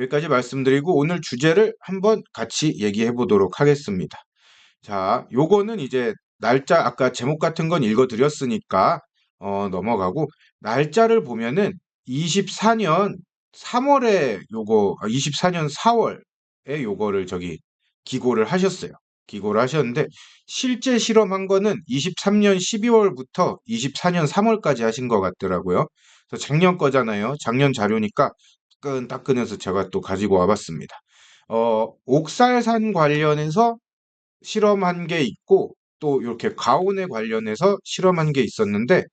여기까지 말씀드리고 오늘 주제를 한번 같이 얘기해 보도록 하겠습니다. 자, 요거는 이제 날짜 아까 제목 같은 건 읽어드렸으니까 넘어가고 날짜를 보면은 24년 3월에 24년 4월에 요거를 기고를 하셨어요. 기고를 하셨는데 실제 실험한 거는 23년 12월부터 24년 3월까지 하신 것 같더라고요. 그래서 작년 거잖아요. 작년 자료니까 따끈따끈해서 제가 또 가지고 와봤습니다. 옥살산 관련해서 실험한 게 있고 또 이렇게 가온에 관련해서 실험한 게 있었는데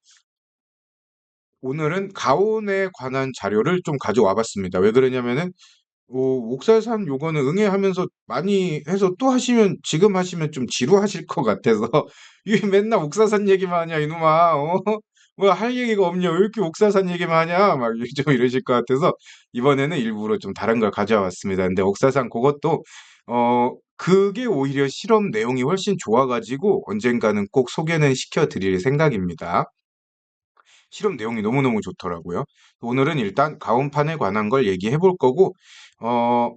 오늘은 가온에 관한 자료를 좀 가져와 봤습니다. 왜 그러냐면은 옥살산 요거는 응애하면서 많이 해서 또 하시면 지금 하시면 좀 지루하실 것 같아서 이게 맨날 옥살산 얘기만 하냐 이놈아 뭐 할 얘기가 없냐 왜 이렇게 옥살산 얘기만 하냐 막 좀 이러실 것 같아서 이번에는 일부러 좀 다른 걸 가져와 봤습니다. 근데 옥살산 그것도 그게 오히려 실험 내용이 훨씬 좋아가지고 언젠가는 꼭 소개는 시켜드릴 생각입니다. 실험 내용이 너무너무 좋더라고요. 오늘은 일단 가온판에 관한 걸 얘기해 볼 거고, 어,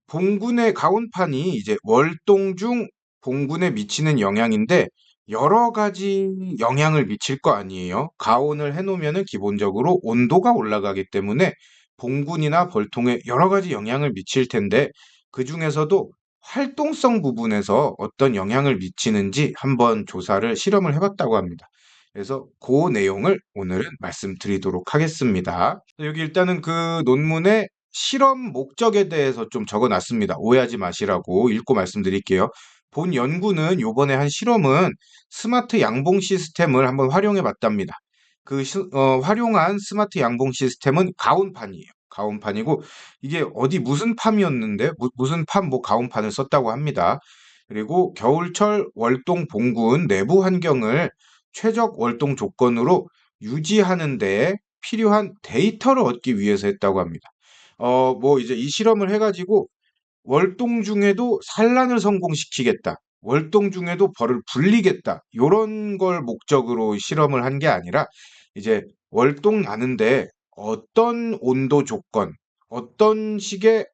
봉군의 가온판이 이제 월동 중 봉군에 미치는 영향인데, 여러 가지 영향을 미칠 거 아니에요. 가온을 해놓으면은 기본적으로 온도가 올라가기 때문에 봉군이나 벌통에 여러 가지 영향을 미칠 텐데, 그 중에서도 활동성 부분에서 어떤 영향을 미치는지 한번 실험을 해봤다고 합니다. 그래서 그 내용을 오늘은 말씀드리도록 하겠습니다. 여기 일단은 그 논문의 실험 목적에 대해서 좀 적어 놨습니다. 오해하지 마시라고 읽고 말씀드릴게요. 본 연구는 요번에 한 실험은 스마트 양봉 시스템을 한번 활용해 봤답니다. 활용한 스마트 양봉 시스템은 가온판이에요. 가온판이고 이게 어디 무슨 팜이었는데 무슨 팜 뭐 가온판을 썼다고 합니다. 그리고 겨울철 월동 봉군 내부 환경을 최적 월동 조건으로 유지하는 데 필요한 데이터를 얻기 위해서 했다고 합니다. 뭐 이제 이 실험을 해가지고 월동 중에도 산란을 성공시키겠다. 월동 중에도 벌을 불리겠다. 요런 걸 목적으로 실험을 한 게 아니라 이제 월동 나는데 어떤 온도 조건, 어떤 식의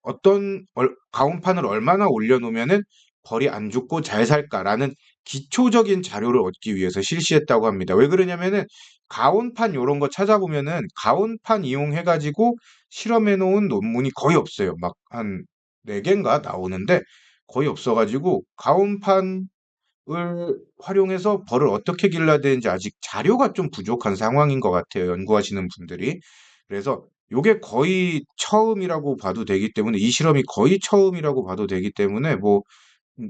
가온판을 얼마나 올려놓으면은 벌이 안 죽고 잘 살까라는 기초적인 자료를 얻기 위해서 실시했다고 합니다. 왜 그러냐면은 가온판 요런 거 찾아보면은 가온판 이용해가지고 실험해 놓은 논문이 거의 없어요. 막 한 4개인가 나오는데 거의 없어가지고 가온판을 활용해서 벌을 어떻게 길러야 되는지 아직 자료가 좀 부족한 상황인 것 같아요. 연구하시는 분들이. 그래서 요게 거의 처음이라고 봐도 되기 때문에 이 실험이 거의 처음이라고 봐도 되기 때문에 뭐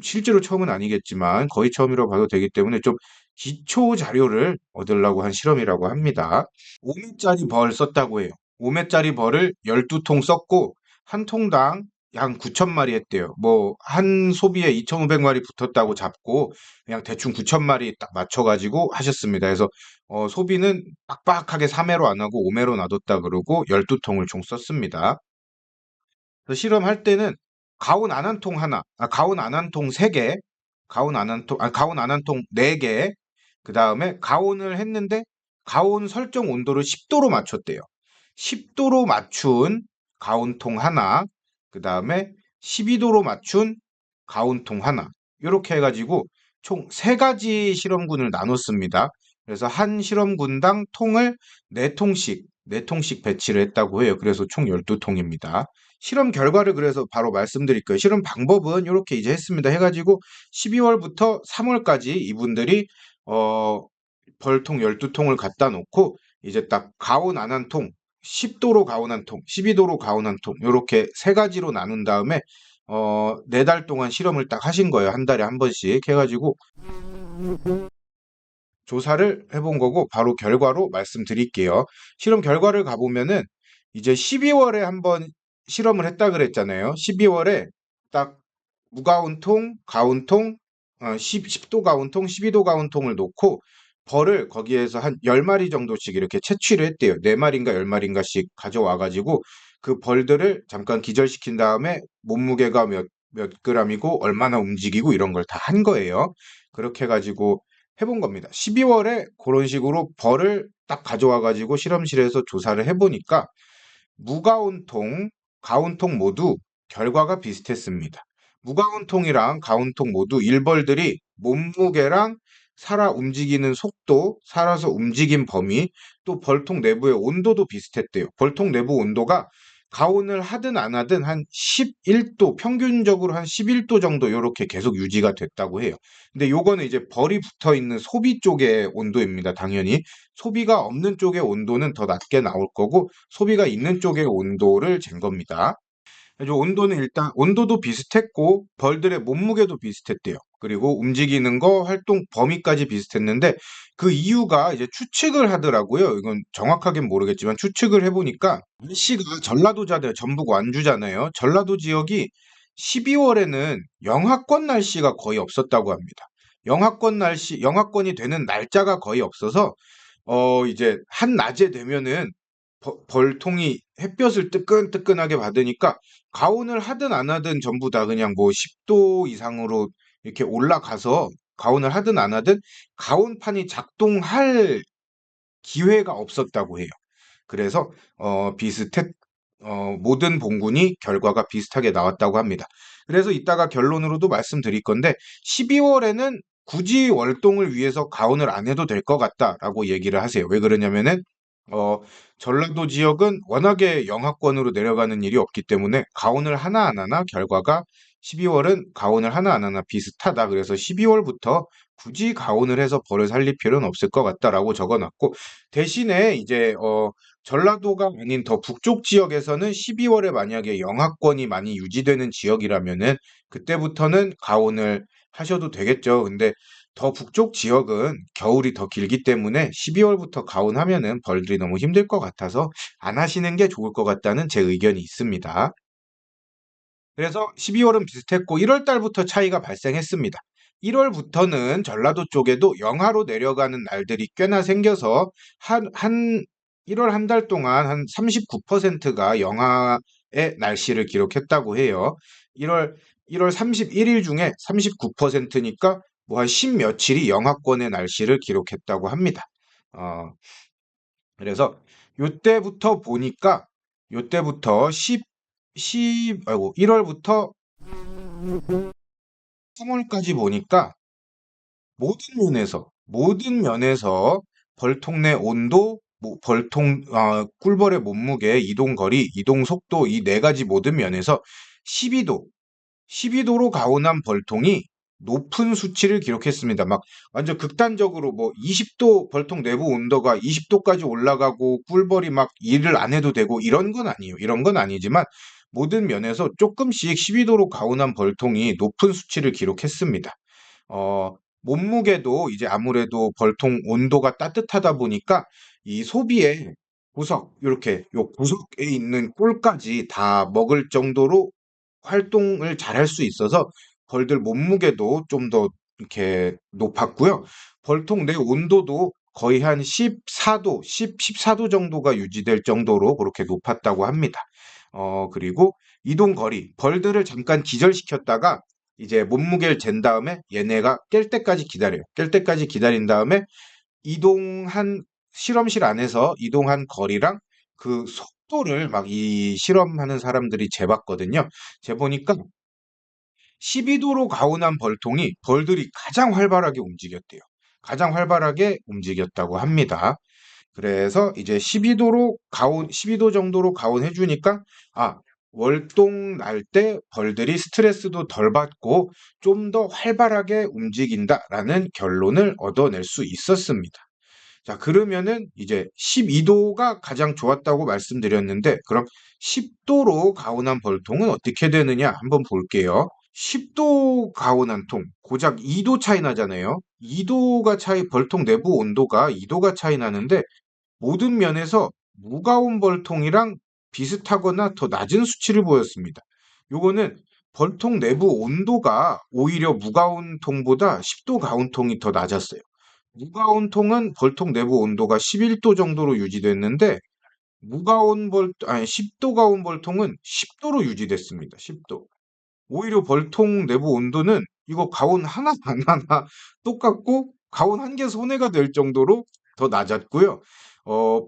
실제로 처음은 아니겠지만 거의 처음이라고 봐도 되기 때문에 좀 기초 자료를 얻으려고 한 실험이라고 합니다. 5매짜리 벌 썼다고 해요. 5매짜리 벌을 12통 썼고 한 통당 한 9,000마리 했대요. 뭐 한 소비에 2,500마리 붙었다고 잡고 그냥 대충 9,000마리 딱 맞춰가지고 하셨습니다. 그래서 소비는 빡빡하게 3회로 안 하고 5회로 놔뒀다 그러고 12통을 총 썼습니다. 그래서 실험할 때는 가온 안 한 통 하나, 가온 안 한 통 3개, 가온 안 한 통 4개, 그 다음에 가온을 했는데 가온 설정 온도를 10도로 맞췄대요. 10도로 맞춘 가온통 하나, 그 다음에 12도로 맞춘 가온통 하나. 이렇게 해가지고 총 3가지 실험군을 나눴습니다. 그래서 한 실험군당 통을 4통씩 배치를 했다고 해요. 그래서 총 12통입니다. 실험 결과를 그래서 바로 말씀드릴 거예요. 실험 방법은 이렇게 이제 했습니다. 해가지고 12월부터 3월까지 이분들이 어, 벌통 12통을 갖다 놓고 이제 딱 가온 안 한 통, 10도로 가온 한 통, 12도로 가온 한 통, 이렇게 3가지로 나눈 다음에 4달 동안 실험을 딱 하신 거예요. 한 달에 한 번씩 해가지고 조사를 해본 거고 바로 결과로 말씀드릴게요. 실험 결과를 가보면은 이제 12월에 한번 실험을 했다 그랬잖아요. 12월에 딱 무가온통, 가온통, 10도 가온통, 12도 가온통을 놓고 벌을 거기에서 한 10마리 정도씩 이렇게 채취를 했대요. 4마리인가 10마리인가씩 가져와가지고 그 벌들을 잠깐 기절시킨 다음에 몸무게가 몇 그램이고 얼마나 움직이고 이런 걸 다 한 거예요. 그렇게 해가지고 해본 겁니다. 12월에 그런 식으로 벌을 딱 가져와가지고 실험실에서 조사를 해보니까 무가온통, 가온통 모두 결과가 비슷했습니다. 무가온통이랑 가온통 모두 일벌들이 몸무게랑 살아 움직이는 속도, 살아서 움직인 범위, 또 벌통 내부의 온도도 비슷했대요. 벌통 내부 온도가 가온을 하든 안 하든 한 11도, 평균적으로 한 11도 정도 이렇게 계속 유지가 됐다고 해요. 근데 요거는 이제 벌이 붙어 있는 소비 쪽의 온도입니다. 당연히. 소비가 없는 쪽의 온도는 더 낮게 나올 거고, 소비가 있는 쪽의 온도를 잰 겁니다. 그래서 온도는 일단 온도도 비슷했고 벌들의 몸무게도 비슷했대요. 그리고 움직이는 거 활동 범위까지 비슷했는데 그 이유가 이제 추측을 하더라고요. 이건 정확하게는 모르겠지만 추측을 해보니까 날씨가 전라도잖아요. 전북 완주잖아요. 전라도 지역이 12월에는 영하권 날씨가 거의 없었다고 합니다. 영하권 날씨, 영하권이 되는 날짜가 거의 없어서 이제 한낮에 되면은 벌통이 햇볕을 뜨끈뜨끈하게 받으니까 가온을 하든 안 하든 전부 다 그냥 뭐 10도 이상으로 이렇게 올라가서 가온을 하든 안 하든 가온판이 작동할 기회가 없었다고 해요. 그래서 비슷했 모든 봉군이 결과가 비슷하게 나왔다고 합니다. 그래서 이따가 결론으로도 말씀드릴 건데 12월에는 굳이 월동을 위해서 가온을 안 해도 될 것 같다라고 얘기를 하세요. 왜 그러냐면은 어, 전라도 지역은 워낙에 영하권으로 내려가는 일이 없기 때문에 가온을 하나 안 하나 결과가 12월은 가온을 하나 안 하나 비슷하다. 그래서 12월부터 굳이 가온을 해서 벌을 살릴 필요는 없을 것 같다라고 적어놨고 대신에 이제 전라도가 아닌 더 북쪽 지역에서는 12월에 만약에 영하권이 많이 유지되는 지역이라면은 그때부터는 가온을 하셔도 되겠죠. 근데 더 북쪽 지역은 겨울이 더 길기 때문에 12월부터 가온하면은 벌들이 너무 힘들 것 같아서 안 하시는 게 좋을 것 같다는 제 의견이 있습니다. 그래서 12월은 비슷했고 1월 달부터 차이가 발생했습니다. 1월부터는 전라도 쪽에도 영하로 내려가는 날들이 꽤나 생겨서 한 1월 한 달 동안 한 39%가 영하의 날씨를 기록했다고 해요. 1월 31일 중에 39%니까 뭐 한 10 며칠이 영하권의 날씨를 기록했다고 합니다. 어, 그래서 요때부터 보니까 요때부터 1월부터 3월까지 보니까 모든 면에서 벌통 내 온도, 꿀벌의 몸무게, 이동 거리, 이동 속도 이 네 가지 모든 면에서 12도, 12도로 가온한 벌통이 높은 수치를 기록했습니다. 막 완전 극단적으로 뭐 20도 벌통 내부 온도가 20도까지 올라가고 꿀벌이 막 일을 안 해도 되고 이런 건 아니에요. 이런 건 아니지만 모든 면에서 조금씩 12도로 가온한 벌통이 높은 수치를 기록했습니다. 어, 몸무게도 이제 아무래도 벌통 온도가 따뜻하다 보니까 이 소비에 이렇게 요 구석에 있는 꿀까지 다 먹을 정도로 활동을 잘 할 수 있어서 벌들 몸무게도 좀 더 이렇게 높았고요. 벌통 내 온도도 거의 한 14도, 14도 정도가 유지될 정도로 그렇게 높았다고 합니다. 그리고 이동 거리, 벌들을 잠깐 기절시켰다가 이제 몸무게를 잰 다음에 얘네가 깰 때까지 기다려요. 깰 때까지 기다린 다음에 이동한 실험실 안에서 이동한 거리랑 그 속도를 막 이 실험하는 사람들이 재봤거든요. 재보니까 12도로 가온한 벌통이 벌들이 가장 활발하게 움직였대요. 가장 활발하게 움직였다고 합니다. 그래서 이제 12도 정도로 가온해 주니까 아, 월동 날 때 벌들이 스트레스도 덜 받고 좀 더 활발하게 움직인다라는 결론을 얻어낼 수 있었습니다. 자, 그러면은 이제 12도가 가장 좋았다고 말씀드렸는데 그럼 10도로 가온한 벌통은 어떻게 되느냐 한번 볼게요. 10도 가온한 통, 고작 2도 차이 나잖아요. 2도가 차이, 벌통 내부 온도가 2도가 차이 나는데 모든 면에서 무가온 벌통이랑 비슷하거나 더 낮은 수치를 보였습니다. 요거는 벌통 내부 온도가 오히려 무가온 통보다 10도 가온 통이 더 낮았어요. 무가온 통은 벌통 내부 온도가 11도 정도로 유지됐는데 10도 가온 벌통은 10도로 유지됐습니다. 10도. 오히려 벌통 내부 온도는 이거 가온 하나 안 하나 똑같고 가온 한 개 손해가 될 정도로 더 낮았고요.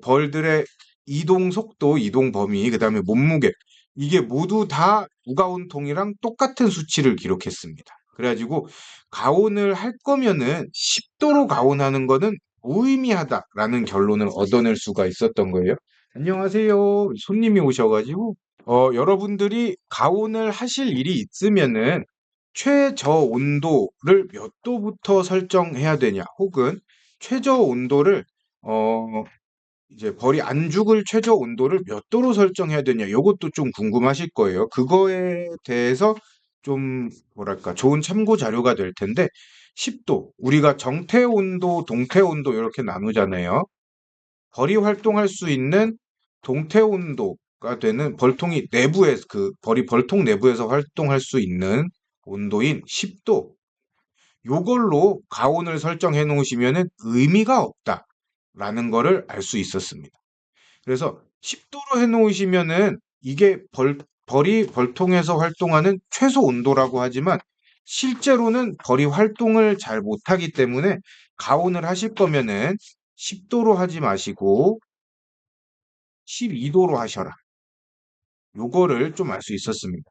벌들의 이동 속도, 이동 범위, 그다음에 몸무게 이게 모두 다 무가온통이랑 똑같은 수치를 기록했습니다. 그래가지고 가온을 할 거면은 10도로 가온하는 거는 무의미하다라는 결론을 얻어낼 수가 있었던 거예요. 안녕하세요. 손님이 오셔가지고 여러분들이 가온을 하실 일이 있으면은 최저 온도를 몇 도부터 설정해야 되냐, 혹은 최저 온도를 어, 이제 벌이 안 죽을 최저 온도를 몇 도로 설정해야 되냐, 요것도 좀 궁금하실 거예요. 그거에 대해서 좀 뭐랄까 좋은 참고 자료가 될 텐데, 10도, 우리가 정태 온도, 동태 온도 이렇게 나누잖아요. 벌이 활동할 수 있는 동태 온도가 되는, 벌통이 내부에서, 그 벌이 벌통 내부에서 활동할 수 있는 온도인 10도, 요걸로 가온을 설정해 놓으시면은 의미가 없다라는 거를 알 수 있었습니다. 그래서 10도로 해 놓으시면은 이게 벌이 벌통에서 활동하는 최소 온도라고 하지만, 실제로는 벌이 활동을 잘 못하기 때문에 가온을 하실 거면은 10도로 하지 마시고 12도로 하셔라. 요거를 좀 알 수 있었습니다.